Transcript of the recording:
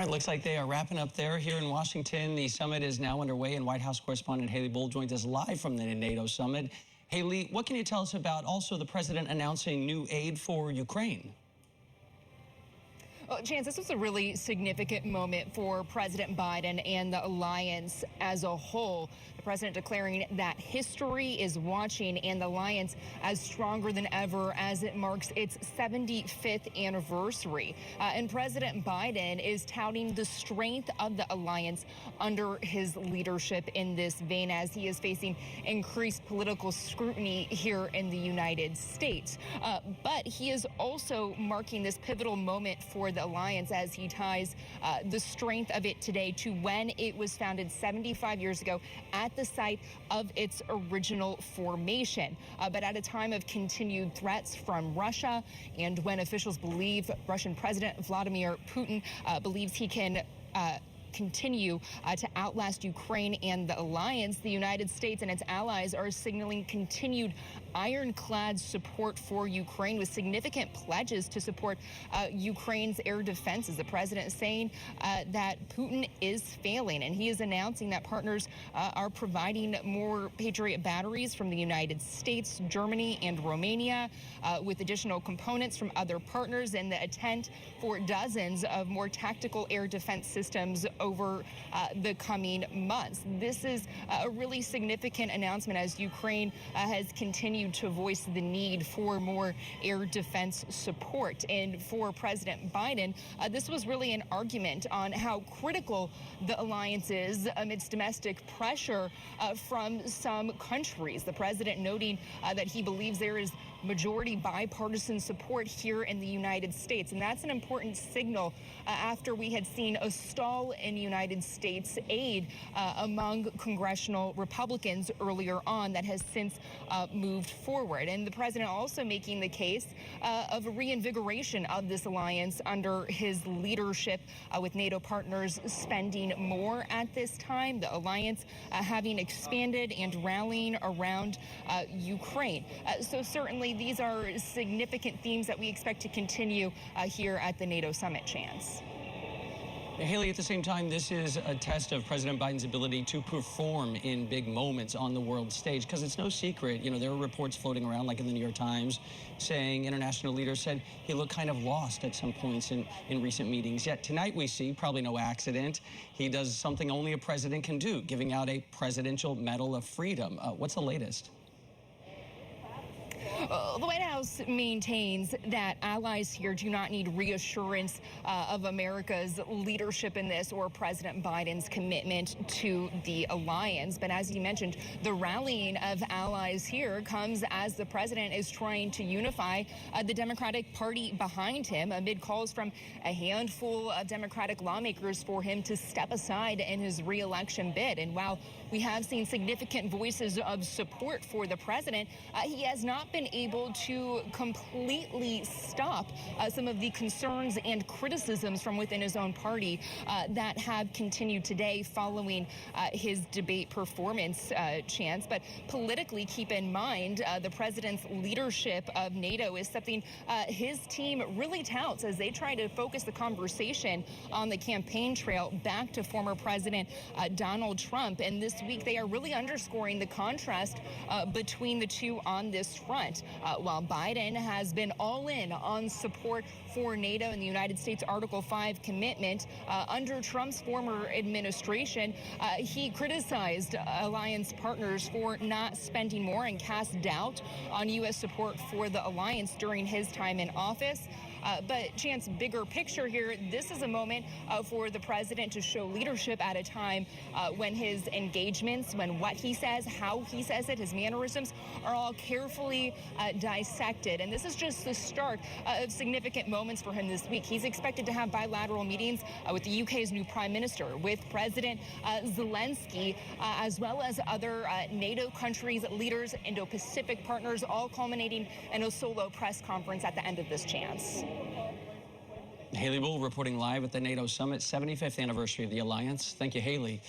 It looks like they are wrapping up there here in Washington. The summit is now underway, and White House correspondent Haley Bull joins us live from the NATO summit. Haley, what can you tell us about also the president announcing new aid for Ukraine? Well, Chance, this was a really significant moment for President Biden and the alliance as a whole. The president declaring that history is watching and the alliance as stronger than ever as it marks its 75th anniversary. And President Biden is touting the strength of the alliance under his leadership in this vein as he is facing increased political scrutiny here in the United States. But he is also marking this pivotal moment for the alliance as he ties the strength of it today to when it was founded 75 years ago at the site of its original formation. But at a time of continued threats from Russia, and when officials believe Russian President Vladimir Putin believes he can continue to outlast Ukraine and the alliance, the United States and its allies are signaling continued ironclad support for Ukraine with significant pledges to support Ukraine's air defenses. The president is saying that Putin is failing, and he is announcing that partners are providing more Patriot batteries from the United States, Germany, and Romania, with additional components from other partners and the intent for dozens of more tactical air defense systems over the coming months. This is a really significant announcement as Ukraine has continued to voice the need for more air defense support. And for President Biden, this was really an argument on how critical the alliance is amidst domestic pressure from some countries. The president noting that he believes there is majority bipartisan support here in the United States. And that's an important signal after we had seen a stall in United States aid among congressional Republicans earlier on that has since moved forward. And the president also making the case of a reinvigoration of this alliance under his leadership, with NATO partners spending more at this time, the alliance having expanded and rallying around Ukraine. So certainly these are significant themes that we expect to continue here at the NATO summit, Chance. Haley, at the same time, this is a test of President Biden's ability to perform in big moments on the world stage, because it's no secret, you know, there are reports floating around, like in the New York Times, saying international leaders said he looked kind of lost at some points in recent meetings. Yet tonight we see, probably no accident, he does something only a president can do, giving out a Presidential Medal of Freedom. What's the latest? The White House maintains that allies here do not need reassurance of America's leadership in this or President Biden's commitment to the alliance. But as you mentioned, the rallying of allies here comes as the president is trying to unify the Democratic Party behind him amid calls from a handful of Democratic lawmakers for him to step aside in his re-election bid. And while we have seen significant voices of support for the president, he has not been able to completely stop some of the concerns and criticisms from within his own party that have continued today following his debate performance, Chance. But politically, keep in mind, the president's leadership of NATO is something his team really touts as they try to focus the conversation on the campaign trail back to former President Donald Trump. And this week, they are really underscoring the contrast between the two on this front. While Biden has been all in on support for NATO and the United States Article 5 commitment, under Trump's former administration, he criticized alliance partners for not spending more and cast doubt on U.S. support for the alliance during his time in office. But Chance, bigger picture here, this is a moment for the president to show leadership at a time when his engagements, when what he says, how he says it, his mannerisms are all carefully dissected. And this is just the start of significant moments for him this week. He's expected to have bilateral meetings with the UK's new Prime Minister, with President Zelensky, as well as other NATO countries, leaders, Indo-Pacific partners, all culminating in a solo press conference at the end of this, Chance. Haley Bull reporting live at the NATO summit, 75th anniversary of the alliance. Thank you, Haley.